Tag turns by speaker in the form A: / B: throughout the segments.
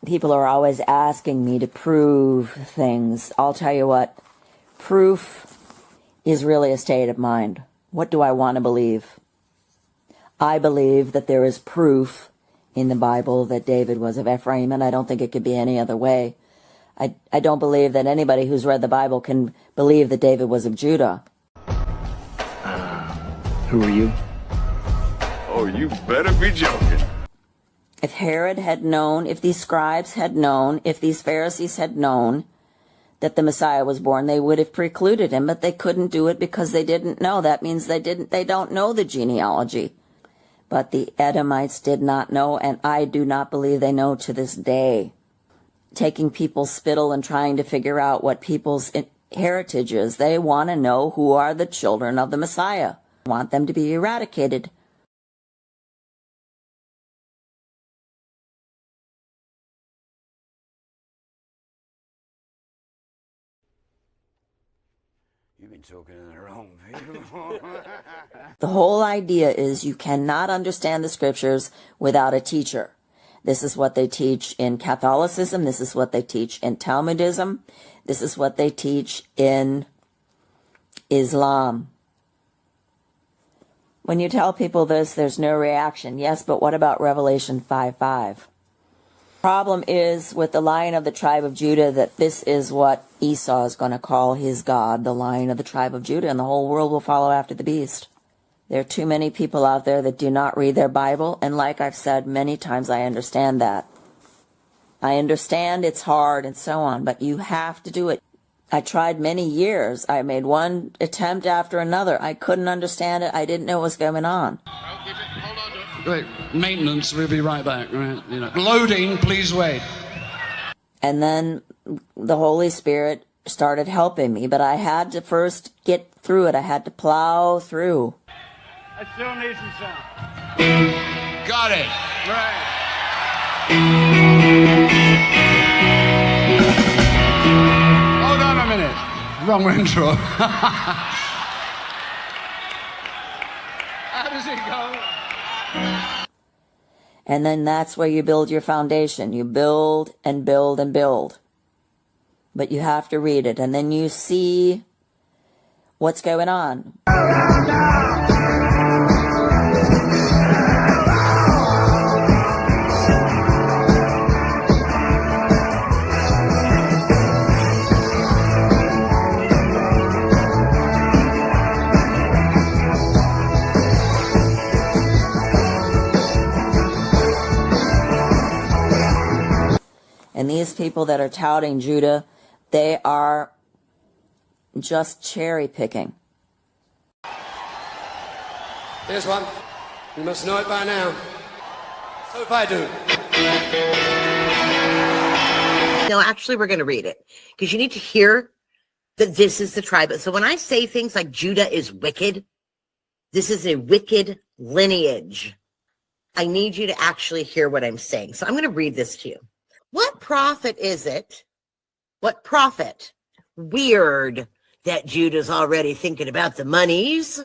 A: People are always asking me to prove things. I'll tell you what, proof is really a state of mind. What do I want to believe? I believe that there is proof in the Bible that David was of Ephraim, and I don't think it could be any other way. I don't believe that anybody who's read the Bible can believe that David was of Judah.
B: Who are you?
C: Oh, you better be joking.
A: If Herod had known, if these scribes had known, if these Pharisees had known that the Messiah was born, they would have precluded him, but they couldn't do it because they didn't know. That means they don't know the genealogy. But the Edomites did not know, and I do not believe they know to this day. Taking people's spittle and trying to figure out what people's heritage is, they want to know who are the children of the Messiah. Want them to be eradicated.
C: You've been talking to the wrong people.
A: The whole idea is you cannot understand the scriptures without a teacher. This is what they teach in Catholicism. This is what they teach in Talmudism. This is what they teach in Islam. When you tell people this, there's no reaction. Yes, but what about Revelation 5:5? Problem is with the Lion of the tribe of Judah that this is what Esau is going to call his God, the Lion of the tribe of Judah, and the whole world will follow after the beast. There are too many people out there that do not read their Bible, and like I've said many times, I understand that. I understand it's hard and so on, but you have to do it. I tried many years. I made one attempt after another. I couldn't understand it. I didn't know what was going on.
D: Wait, maintenance, we'll be right back. Right? Loading, please wait.
A: And then the Holy Spirit started helping me, but I had to first get through it. I had to plow through.
E: I still need some sound.
D: Got it.
E: Right.
D: Hold on a minute. Wrong intro. How does it go?
A: And then that's where you build your foundation. You build and build and build. But you have to read it, and then you see what's going on. And these people that are touting Judah, they are just cherry picking.
F: Here's one. You must know it by now. So if I do.
G: No, actually, we're going to read it because you need to hear that this is the tribe. So when I say things like Judah is wicked, this is a wicked lineage. I need you to actually hear what I'm saying. So I'm going to read this to you. What prophet is it? What prophet? Weird that Judah's already thinking about the monies.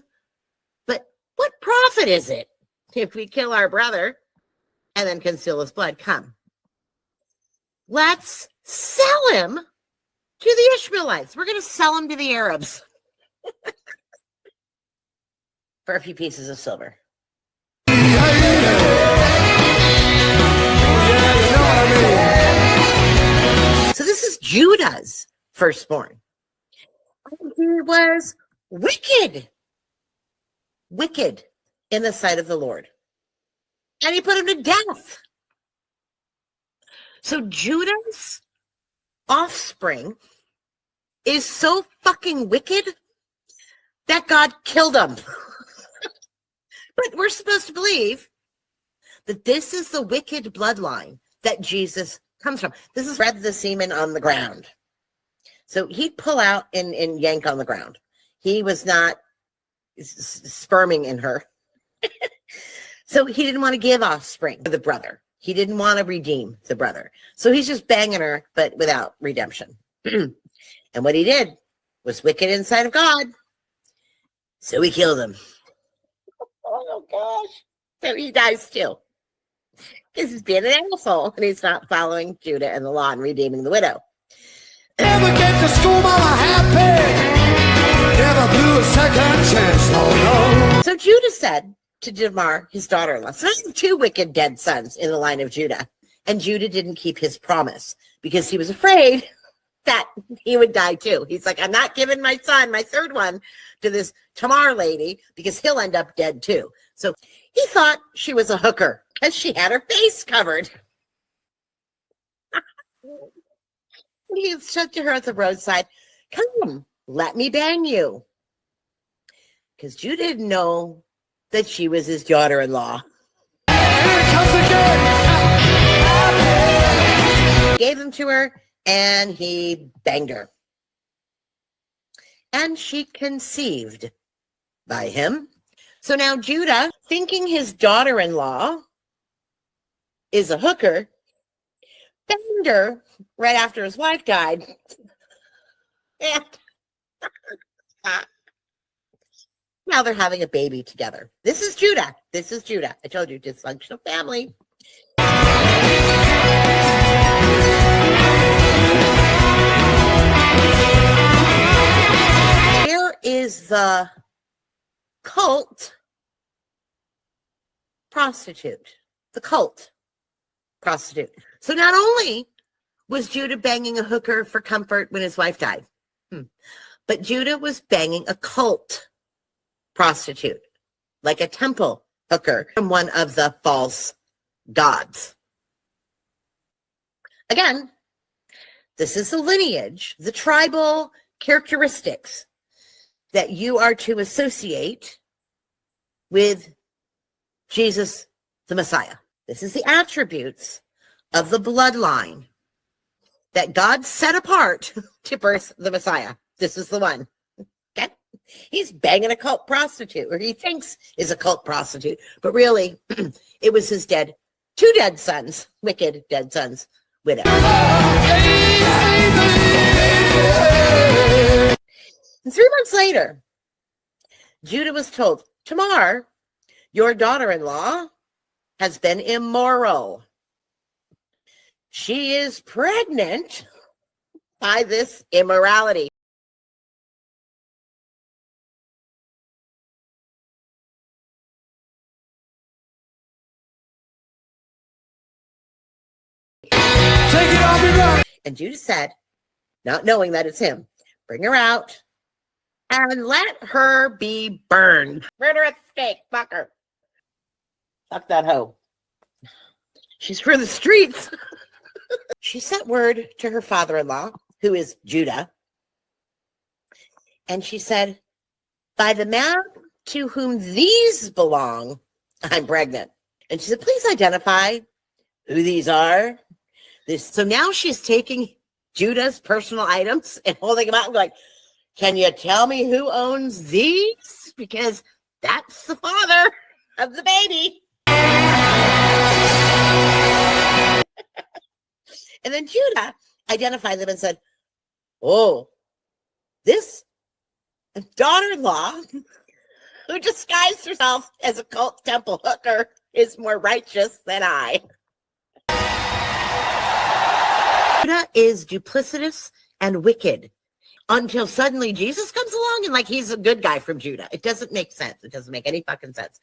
G: But what prophet is it if we kill our brother and then conceal his blood? Come. Let's sell him to the Ishmaelites. We're going to sell him to the Arabs for a few pieces of silver. So this is Judah's firstborn. He was wicked in the sight of the Lord. And he put him to death. So Judah's offspring is so fucking wicked that God killed him. But we're supposed to believe that this is the wicked bloodline that Jesus comes from. This is spread the semen on the ground. So he'd pull out and yank on the ground. He was not sperming in her. So he didn't want to give offspring to the brother. He didn't want to redeem the brother. So he's just banging her, but without redemption. And what he did was wicked inside of God. So he killed him. Oh, gosh. So he dies too. Because he's being an asshole and he's not following Judah and the law and redeeming the widow.
F: Never get to school mama happy. Never blew a second chance, no.
G: So Judah said to Tamar, his daughter-in-law, so I have two wicked dead sons in the line of Judah. And Judah didn't keep his promise because he was afraid that he would die too. He's like, I'm not giving my son, my third one, to this Tamar lady because he'll end up dead too. So he thought she was a hooker because she had her face covered. He said to her at the roadside, come, let me bang you. Because Judah didn't know that she was his daughter-in-law.
F: Here it comes again.
G: Gave them to her, and he banged her. And she conceived by him. So now Judah, thinking his daughter-in-law is a hooker, banged her right after his wife died. And now they're having a baby together. This is Judah. This is Judah. I told you, dysfunctional family. Here is the cult prostitute. The cult prostitute. So not only was Judah banging a hooker for comfort when his wife died, but Judah was banging a cult prostitute, like a temple hooker from one of the false gods. Again, this is the lineage, the tribal characteristics that you are to associate with Jesus, the Messiah. This is the attributes of the bloodline that God set apart to birth the Messiah. This is the one. Okay? He's banging a cult prostitute, or he thinks is a cult prostitute, but really it was his two dead sons, wicked dead sons, widow. And 3 months later, Judah was told, Tamar, your daughter-in-law, has been immoral. She is pregnant by this immorality.
F: Take it off your back.
G: And Judah said, not knowing that it's him, bring her out and let her be burned. Burn her at the stake. Fuck her. Fuck that hoe. She's for the streets. She sent word to her father-in-law, who is Judah. And she said, by the man to whom these belong, I'm pregnant. And she said, please identify who these are. So now she's taking Judah's personal items and holding them out and going, can you tell me who owns these? Because that's the father of the baby. And then Judah identified them and said, oh, this daughter-in-law who disguised herself as a cult temple hooker is more righteous than I. Judah is duplicitous and wicked until suddenly Jesus comes along and like he's a good guy from Judah. It doesn't make sense. It doesn't make any fucking sense.